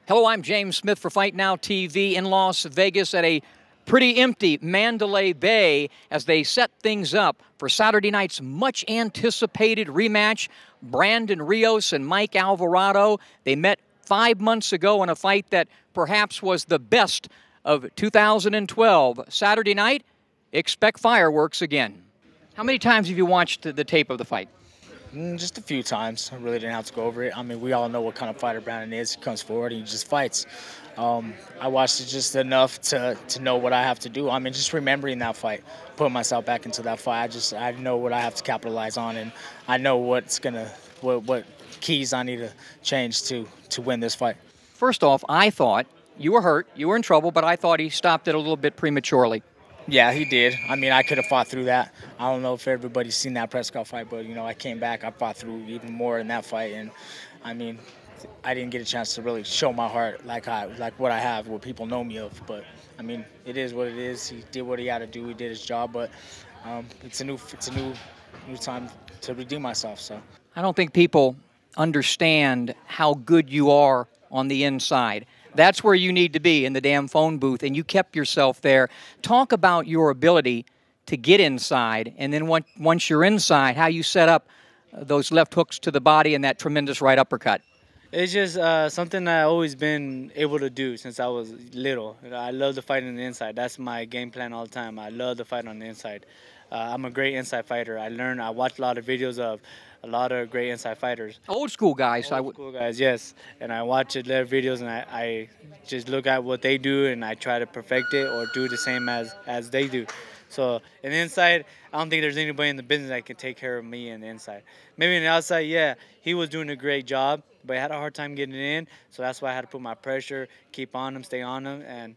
Hello, I'm James Smith for Fight Now TV in Las Vegas at a pretty empty Mandalay Bay as they set things up for Saturday night's much anticipated rematch. Brandon Rios and Mike Alvarado. They met 5 months ago in a fight that perhaps was the best of 2012. Saturday night, expect fireworks again. How many times have you watched the tape of the fight? Just a few times. I really didn't have to go over it. I mean, we all know what kind of fighter Brandon is. He comes forward and he just fights. I watched it just enough to know what I have to do. I mean, just remembering that fight, putting myself back into that fight. I know what I have to capitalize on, and I know what keys I need to change to win this fight. First off, I thought you were hurt, you were in trouble, but I thought he stopped it a little bit prematurely. Yeah, he did. I mean, I could have fought through that. I don't know if everybody's seen that Prescott fight, but, I came back. I fought through even more in that fight. And, I mean, I didn't get a chance to really show my heart like what I have, what people know me of. But, I mean, it is what it is. He did what he had to do. He did his job. But it's a new time to redeem myself. So I don't think people understand how good you are on the inside. That's where you need to be, in the damn phone booth, and you kept yourself there. Talk about your ability to get inside, and then once you're inside, how you set up those left hooks to the body and that tremendous right uppercut. It's just something I've always been able to do since I was little. I love to fight on the inside. That's my game plan all the time. I love to fight on the inside. I'm a great inside fighter. I watch a lot of videos of a lot of great inside fighters. Old school guys. Old school guys, yes. And I watch their videos, and I just look at what they do, and I try to perfect it or do the same as they do. So in the inside, I don't think there's anybody in the business that can take care of me in the inside. Maybe in the outside, yeah, he was doing a great job, but I had a hard time getting it in. So that's why I had to put my pressure, keep on him, stay on him, and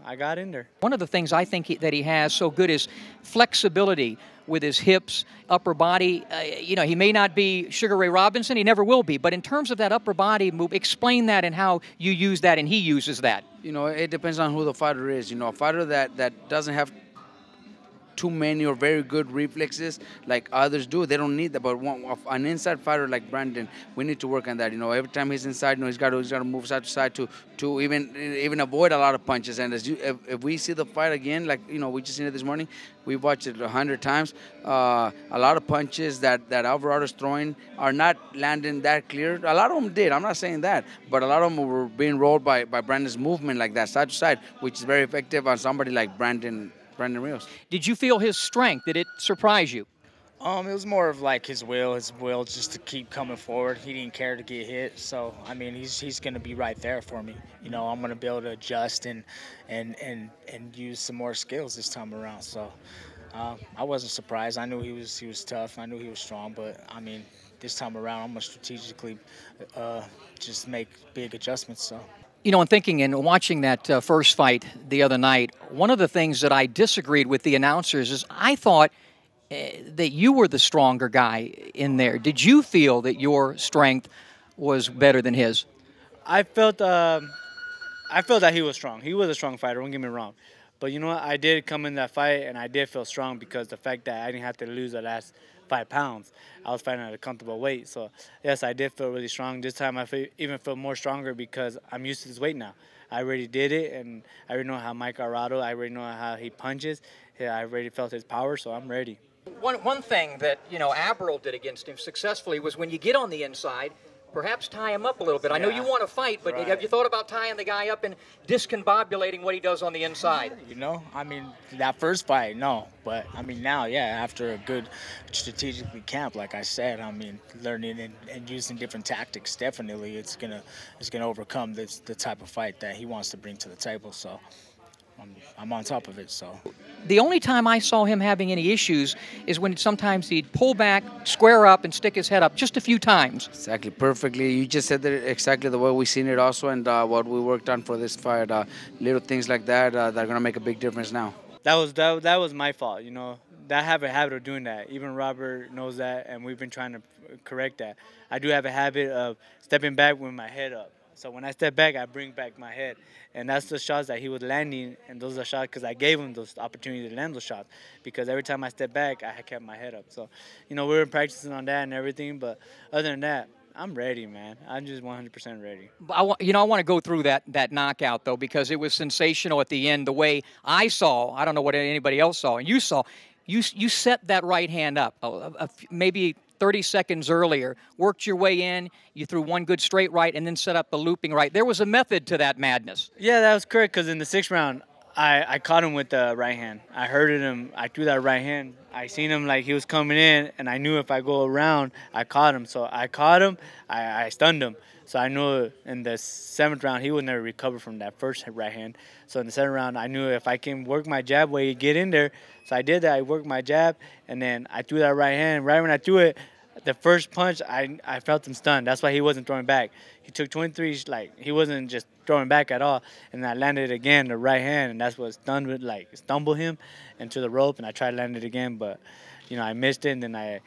I got in there. One of the things I think that he has so good is flexibility with his hips, upper body. He may not be Sugar Ray Robinson, he never will be, but in terms of that upper body move, explain that and how you use that and he uses that. It depends on who the fighter is. A fighter that doesn't have too many or very good reflexes like others do, they don't need that. But an inside fighter like Brandon, we need to work on that. Every time he's inside, he's got to move side to side to even avoid a lot of punches. And if we see the fight again, like we just seen it this morning, we watched it 100 times. A lot of punches that Alvarado's throwing are not landing that clear. A lot of them did. I'm not saying that, but a lot of them were being rolled by Brandon's movement like that, side to side, which is very Effective on somebody like Brandon Rios. Did you feel his strength? Did it surprise you? It was more of like his will just to keep coming forward. He didn't care to get hit, so I mean he's going to be right there for me. I'm going to be able to adjust and use some more skills this time around. So I wasn't surprised. I knew he was tough. I knew he was strong, but I mean this time around I'm going to strategically just make big adjustments. So. In thinking and watching that first fight the other night, one of the things that I disagreed with the announcers is I thought that you were the stronger guy in there. Did you feel that your strength was better than his? I felt that he was strong. He was a strong fighter, don't get me wrong. But you know what? I did come in that fight, and I did feel strong because the fact that I didn't have to lose the last 5 pounds. I was fighting at a comfortable weight. So, yes, I did feel really strong. This time I even feel more stronger because I'm used to this weight now. I already did it, and I already know how Mike Alvarado, I already know how he punches. Yeah, I already felt his power, so I'm ready. One thing that, Alvarado did against him successfully was when you get on the inside, perhaps tie him up a little bit. I know you want to fight, but have you thought about tying the guy up and discombobulating what he does on the inside? I mean, that first fight, no. But, I mean, now, yeah, after a good strategically camp, like I said, I mean, learning and using different tactics, definitely it's gonna overcome the type of fight that he wants to bring to the table. So I'm on top of it. So the only time I saw him having any issues is when sometimes he'd pull back, square up, and stick his head up just a few times. Exactly, perfectly. You just said that exactly the way we seen it also, and what we worked on for this fight. Little things like that that are gonna make a big difference now. That was my fault. I have a habit of doing that. Even Robert knows that, and we've been trying to correct that. I do have a habit of stepping back with my head up. So when I step back, I bring back my head. And that's the shots that he was landing, and those are shots because I gave him those opportunities to land those shots. Because every time I step back, I kept my head up. So, we were practicing on that and everything. But other than that, I'm ready, man. I'm just 100% ready. I want to go through that knockout though, because it was sensational at the end. The way I saw, I don't know what anybody else saw, and you saw, you set that right hand up maybe 30 seconds earlier, worked your way in, you threw one good straight right, and then set up the looping right. There was a method to that madness. Yeah, that was correct, because in the 6th round, I caught him with the right hand. I hurted him. I threw that right hand. I seen him like he was coming in, and I knew if I go around, I caught him. So I caught him. I stunned him. So I knew in the 7th round, he would never recover from that first right hand. So in the 7th round, I knew if I can work my jab way to get in there. So I did that. I worked my jab, and then I threw that right hand. Right when I threw it, the first punch, I felt him stunned. That's why he wasn't throwing back. He took 23, like, he wasn't just throwing back at all. And I landed again, the right hand, and that's what stunned with, like, stumbled him into the rope, and I tried to land it again, but, you know, I missed it, and then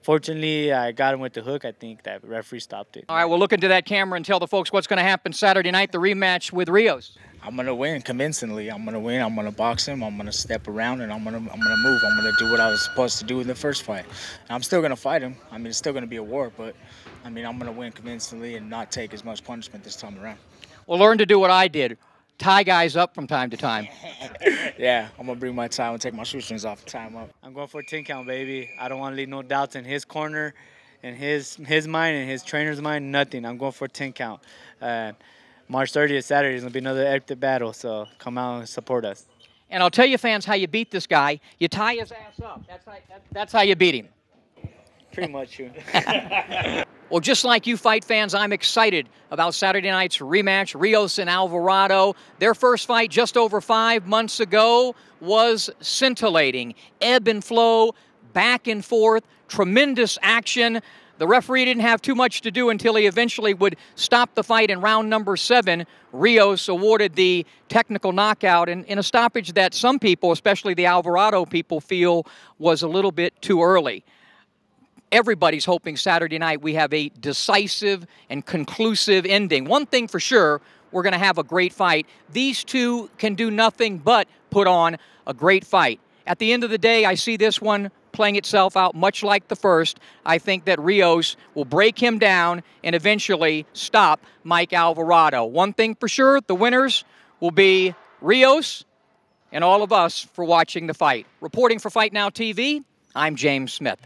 fortunately, I got him with the hook. I think that referee stopped it. All right, well, look into that camera and tell the folks what's going to happen Saturday night, the rematch with Rios. I'm gonna win convincingly. I'm gonna win. I'm gonna box him. I'm gonna step around, and I'm gonna move. I'm gonna do what I was supposed to do in the first fight. And I'm still gonna fight him. I mean, it's still gonna be a war, but I mean, I'm gonna win convincingly and not take as much punishment this time around. Well, learn to do what I did. Tie guys up from time to time. Yeah, I'm gonna bring my tie and take my shoestrings off and tie him up. I'm going for a 10 count, baby. I don't want to leave no doubts in his corner, in his mind, and his trainer's mind. Nothing. I'm going for a 10 count. March 30th, Saturday, is going to be another epic battle, so come out and support us. And I'll tell you, fans, how you beat this guy. You tie his ass up. That's how you beat him. Pretty much. Well, just like you fight fans, I'm excited about Saturday night's rematch, Rios and Alvarado. Their first fight just over 5 months ago was scintillating. Ebb and flow, back and forth, tremendous action. The referee didn't have too much to do until he eventually would stop the fight in round number 7. Rios awarded the technical knockout in a stoppage that some people, especially the Alvarado people, feel was a little bit too early. Everybody's hoping Saturday night we have a decisive and conclusive ending. One thing for sure, we're going to have a great fight. These two can do nothing but put on a great fight. At the end of the day, I see this one playing itself out much like the first. I think that Rios will break him down and eventually stop Mike Alvarado. One thing for sure, the winners will be Rios and all of us for watching the fight. Reporting for Fight Now TV, I'm James Smith.